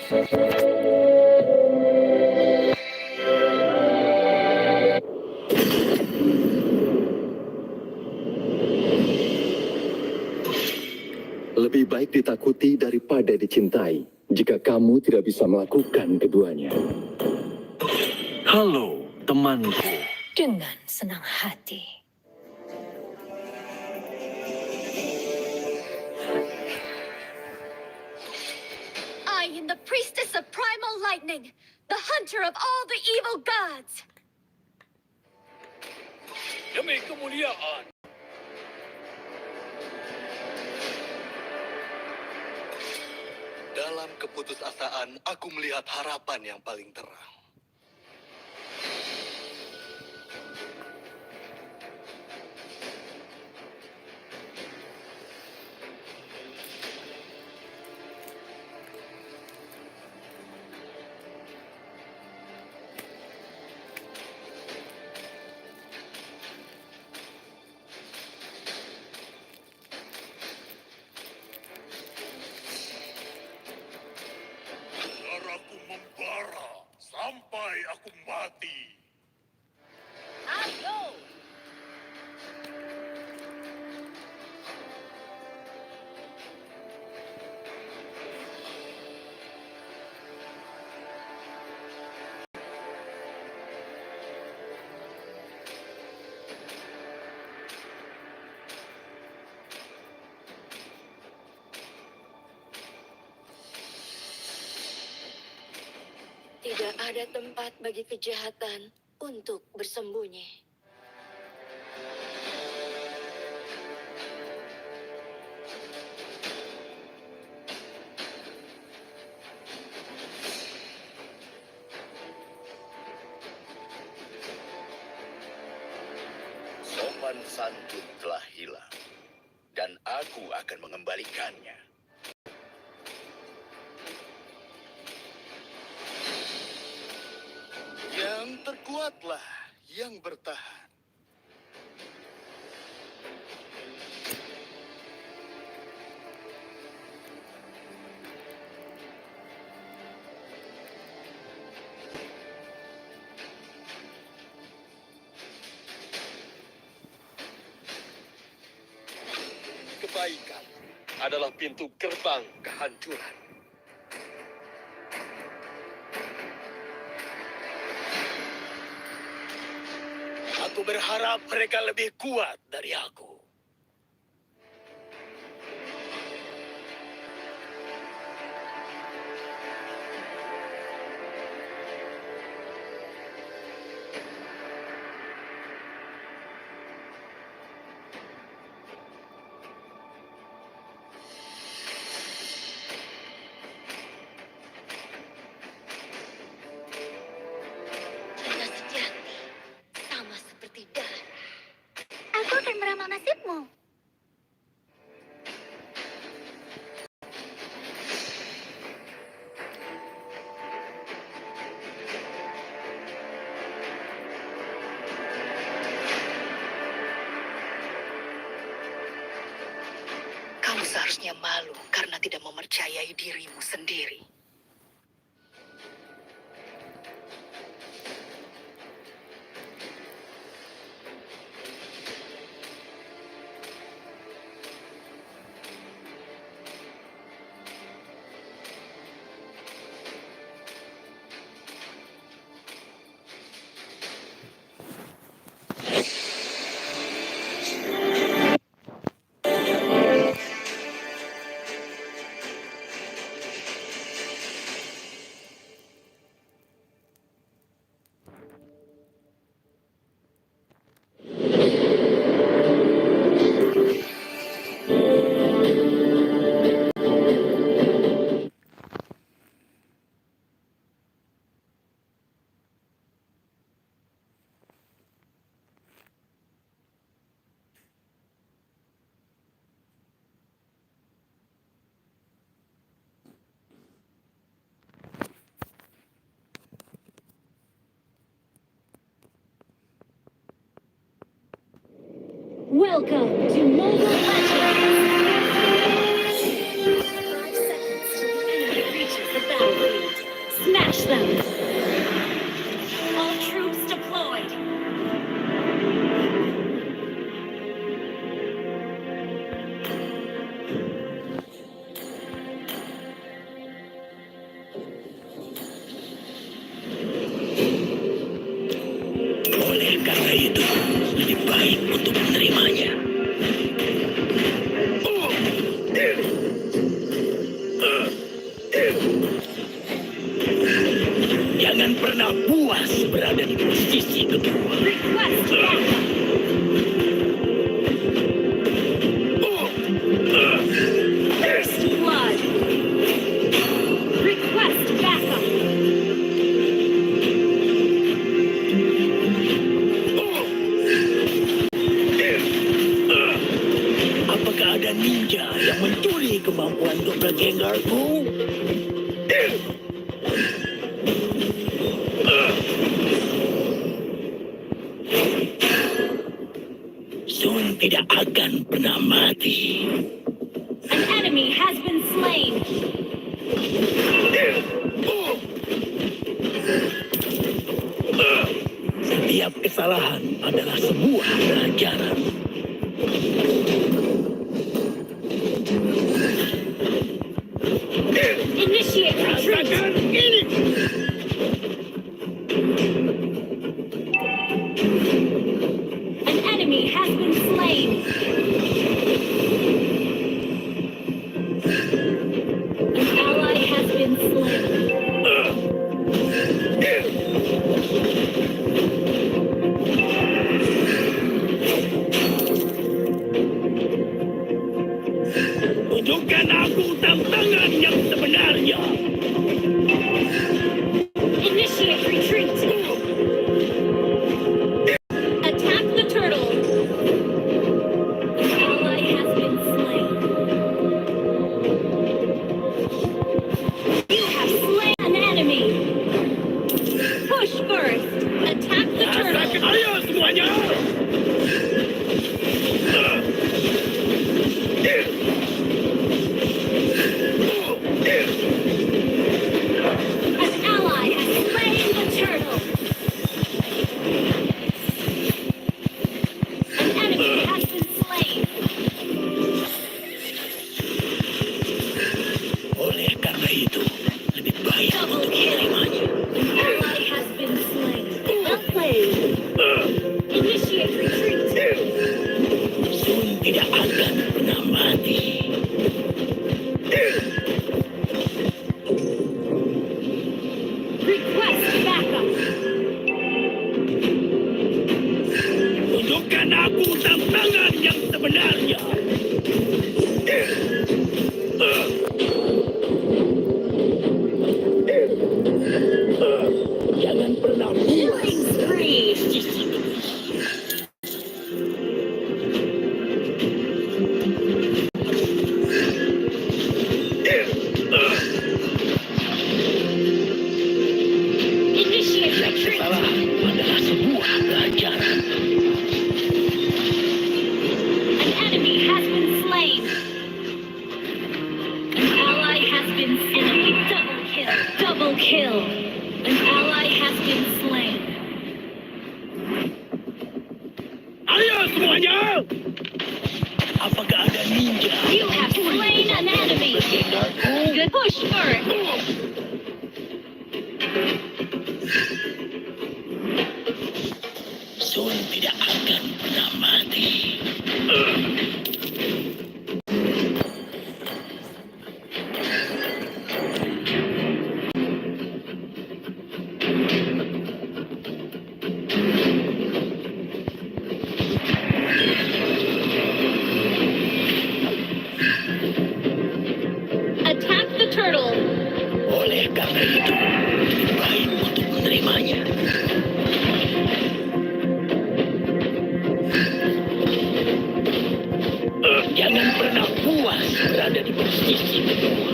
Lebih baik ditakuti daripada dicintai jika kamu tidak bisa melakukan keduanya. Halo, temanku. Dengan senang hati. I am the priestess of primal lightning, the hunter of all the evil gods. Demi kemuliaan. Dalam keputusasaan, aku melihat harapan yang paling terang. Darahku membara sampai aku mati. Ayo! Tidak ada tempat bagi kejahatan untuk bersembunyi. Sopan santun telah hilang, dan aku akan mengembalikannya. Yang terkuatlah yang bertahan. Kebaikan adalah pintu gerbang kehancuran. Aku berharap mereka lebih kuat dari aku. Cinta sejati, sama seperti darah. Aku akan meramal nasibmu. Kamu seharusnya malu karena tidak mempercayai dirimu sendiri. Welcome to Mobile Legends! 5 seconds till the enemy reaches the battlefield. pernah puas berada di posisi kedua. Request backup. First blood. Request backup. Apakah ada ninja yang mencuri kemampuan doppelgangerku? Sun tidak akan pernah mati. An enemy has been slain. Setiap kesalahan adalah sebuah pelajaran. Initiate retreat. Rasakan ini. An enemy has been slain. An ally has been slain. Tunjukkan aku tantangan yang sebenarnya. Initiate retreat. Attack the turtle. An ally has been slain. You have slain an enemy. Push first. Attack the turtle. Rasakan, ayo semuanya. An ally has slain the turtle. An enemy has been slain. Oleh karena itu, lebih baik Double untuk kill. menerimanya. An ally has been slain. Well played. Initiate retreat. Sun tidak akan pernah mati. Request backup. Tunjukkan aku tantangan yang sebenarnya. Jangan pernah Killing spree. Initiate retreat. Kesalahan adalah sebuah pelajaran. An enemy has been slain. An ally has been slain. Double kill. Double kill. An ally has been slain. Ayo semuanya! Apakah ada ninja? You have slain an enemy. Good push first. Sun tidak akan pernah mati. Attack the turtle. Oleh karena itu, lebih baik untuk menerimanya. Jangan pernah puas berada di posisi kedua.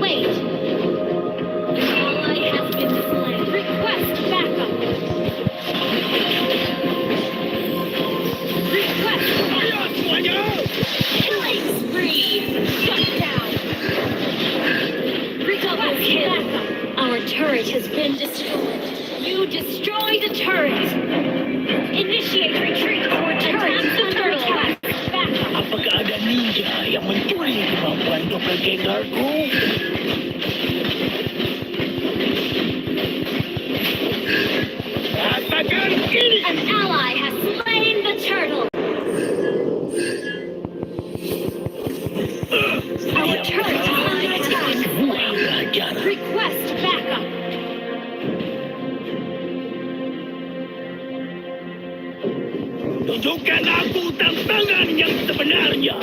Wait. An ally has been slain. Request backup. Request Ayo semuanya! killing spree. Shut down. Double kill. Our turret has been destroyed. You destroyed a turret. Initiate retreat. Our turret the turtle. Backup. Apakah ada ninja yang mencuri kemampuan doppelgangerku? Rasakan ini! An ally has slain the turtle. Tunjukkan aku tantangan yang sebenarnya.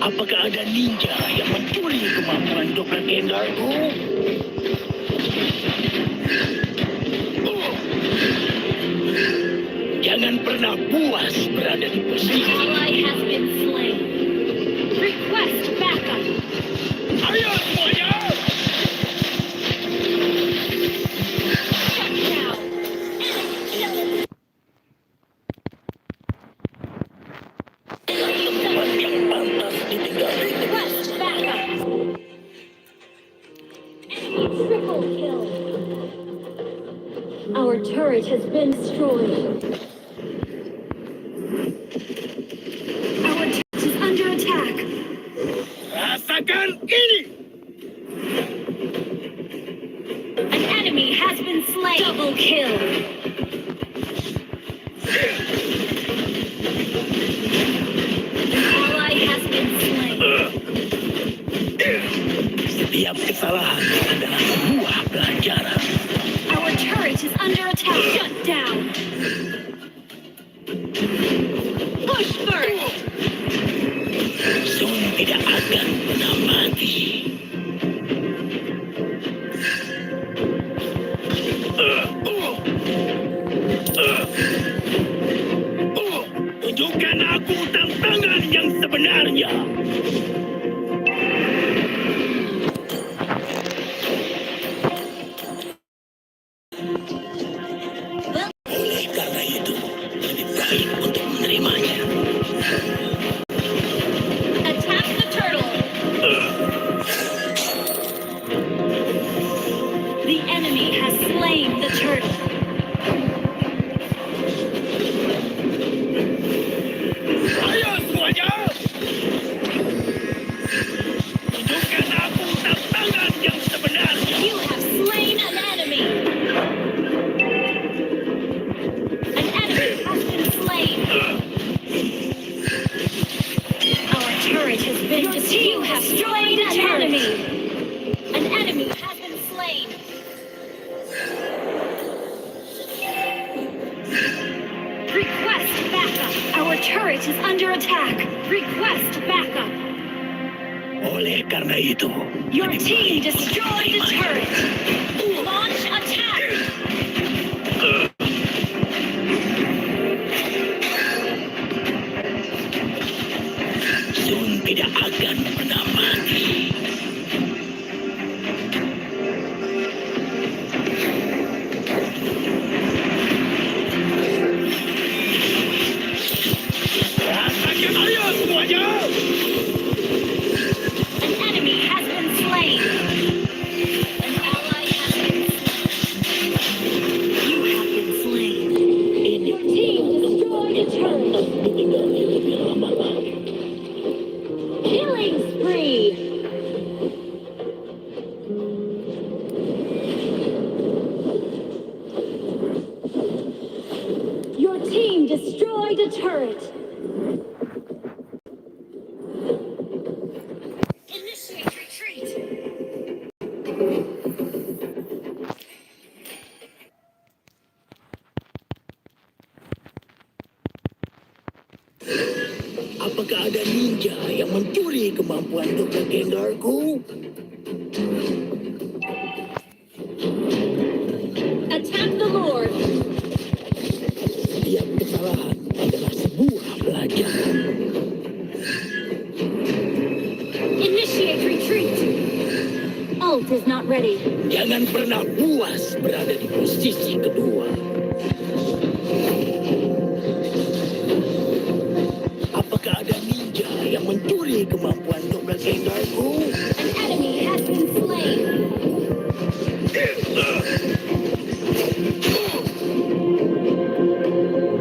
Apakah ada ninja yang mencuri kemampuan doppelgangerku? Jangan pernah puas berada di An posisi. ally has been slain. Request backup. Ayo semuanya! Shut down. Enemy Tempat yang pantas ditinggali. request backup. Enemy triple kill. Our turret has been destroyed. Our turret is under attack. Rasakan ini! An enemy has been slain. Double kill. An ally has been slain. Setiap kesalahan adalah sebuah pelajaran. Our turret is under attack. Shut down. Push first. Sun tidak akan pernah mati. Tunjukkan aku tantangan yang sebenarnya. Oleh karena itu, lebih baik untuk menerimanya. Attack the turtle. The enemy has slain the turtle. Ayo semuanya! Tunjukkan aku tantangan yang sebenarnya. You have slain an enemy. An enemy has been slain. Our turret has been destroyed. You have destroyed an enemy. An enemy has been slain. Request backup. Our turret is under attack. Request backup. Oleh karena itu, Your lebih team baik destroyed the menerimanya. turret. Launch attack. Sun tidak akan pernah mati. Rasakan, ayo semuanya! An enemy has been slain. An ally has been slain. You have been slain. Your team destroyed a turret. Ditinggali lebih lama lagi. Killing spree. Your team destroyed a turret. Initiate retreat. Apakah ada ninja yang mencuri kemampuan doppelgangerku? Attack the Lord. Setiap kesalahan adalah sebuah pelajaran. Initiate retreat. Ult is not ready. Jangan pernah puas berada di posisi kedua. Apakah ada ninja yang mencuri kemampuan doppelgangerku? An enemy has been slain.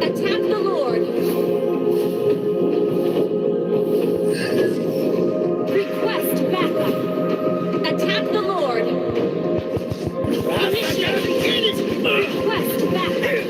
Attack the Lord. Request backup. Attack the Lord. Initiate retreat. Request backup.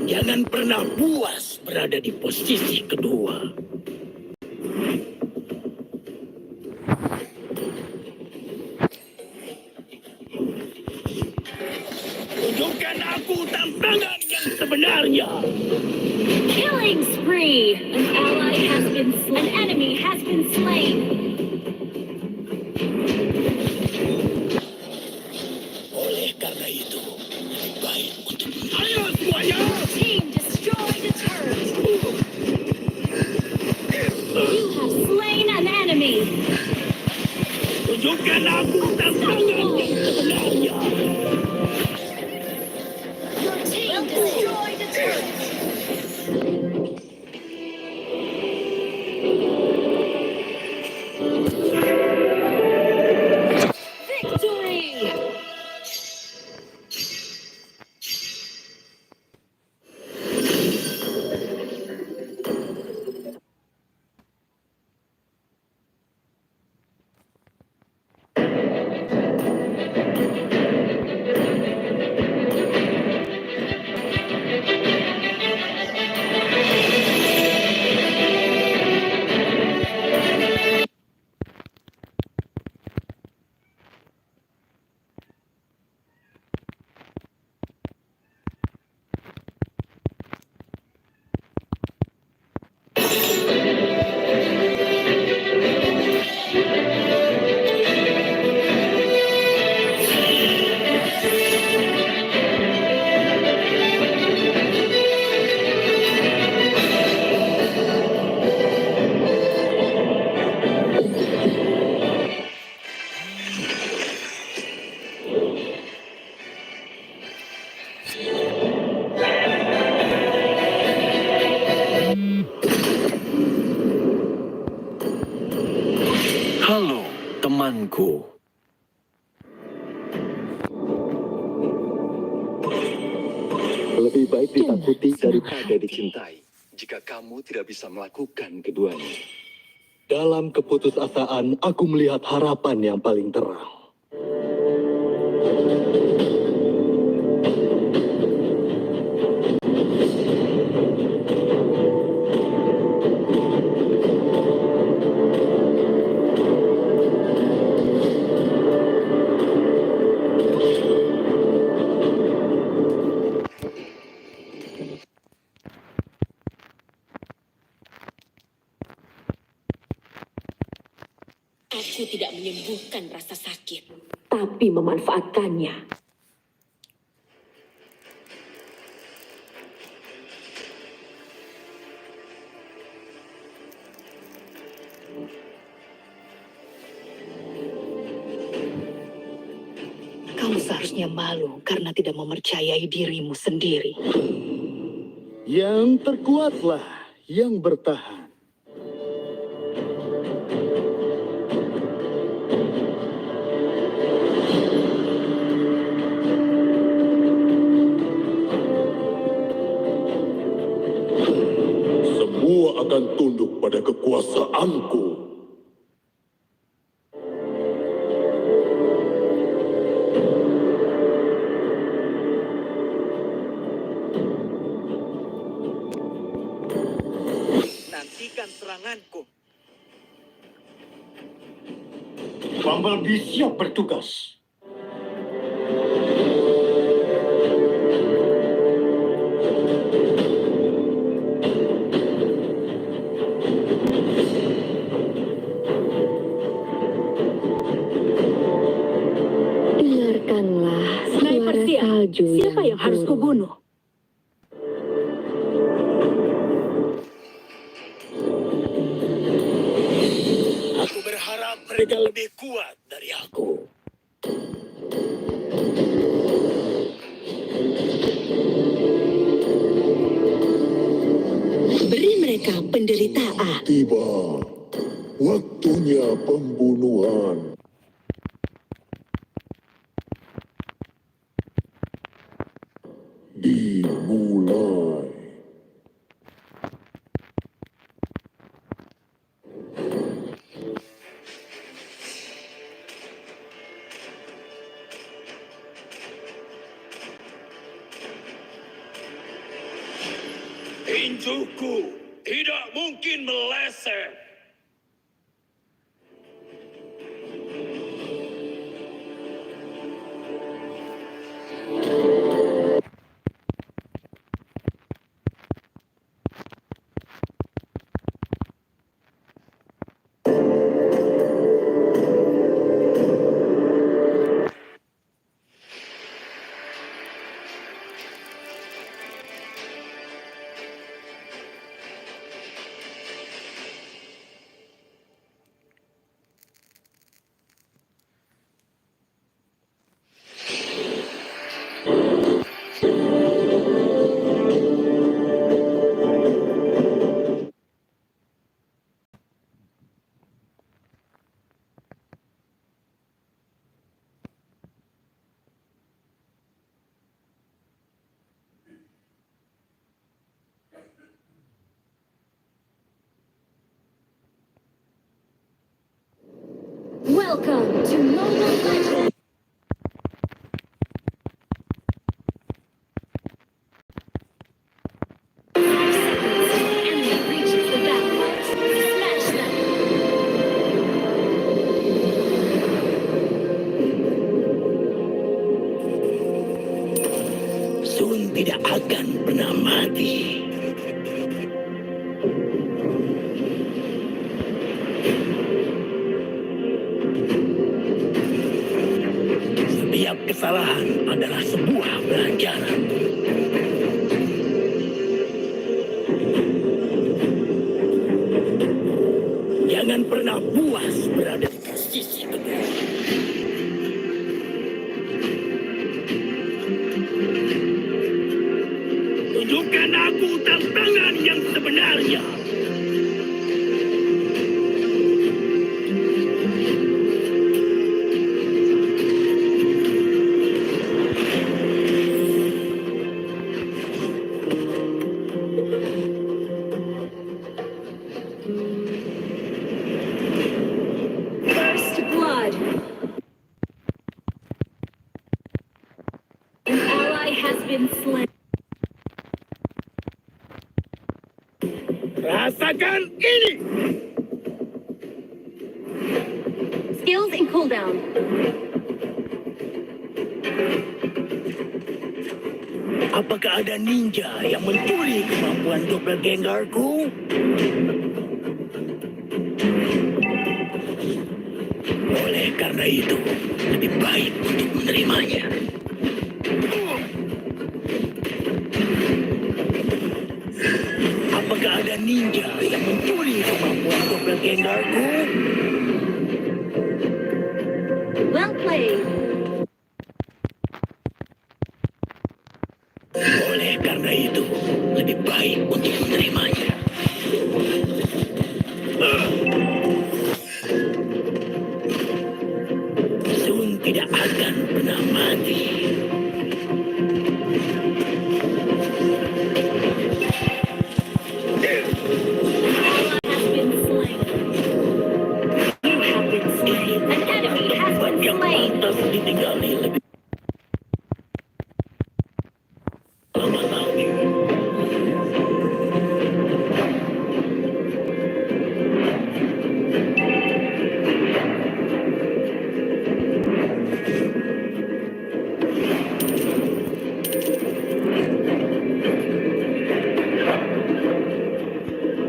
Jangan pernah puas berada di posisi kedua. Tunjukkan aku tantangan yang sebenarnya. Killing spree! An enemy has been slain. Oleh karena itu, lebih baik untuk ayo semuanya. Team destroyed a turret. You have slain an enemy. Tunjukkan aku tantangan yang sebenarnya. Your team destroyed a turret. Victory! Halo, temanku. Lebih baik ditakuti daripada dicintai. Jika kamu tidak bisa melakukan keduanya. Dalam keputusasaan, aku melihat harapan yang paling terang. Aku tidak menyembuhkan rasa sakit, tapi memanfaatkannya. Kamu seharusnya malu karena tidak mempercayai dirimu sendiri. Yang terkuatlah yang bertahan. Semua akan tunduk pada kekuasaanku. Nantikan seranganku. Bumblebee siap bertugas. Dengarkanlah suara salju. Siapa yang harus kubunuh? Aku berharap mereka lebih kuat dari aku. Beri mereka penderitaan. Tiba waktunya pembunuhan. Dimulai. Tinjuku tidak mungkin meleset. Welcome to Mobile Legends! Enemy reaches the battle box. Smash them! Sun tidak akan pernah mati. Setiap kesalahan adalah sebuah pelajaran. Jangan pernah puas berada di posisi kedua. Tunjukkan aku tantangan yang sebenarnya. First blood. An ally has been slain. Rasakan ini. Skills in cooldown. Apakah ada ninja yang mencuri kemampuan doppelgangerku? Oleh karena itu, lebih baik untuk menerimanya. Apakah ada ninja yang mencuri kemampuan doppelgangerku? Well played. Oleh karena itu, lebih baik untuk menerimanya. Sun tidak akan pernah mati. Ally has been slain. You have been slain. An enemy has Tempat been yang slain. pantas ditinggali lebih lama lagi.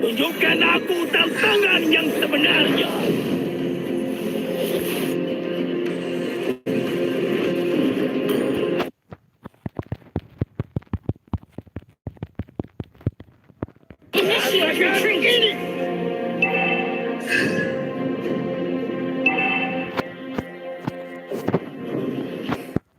Tunjukkan aku tantangan yang sebenarnya. Initiate Rasakan retreat. ini.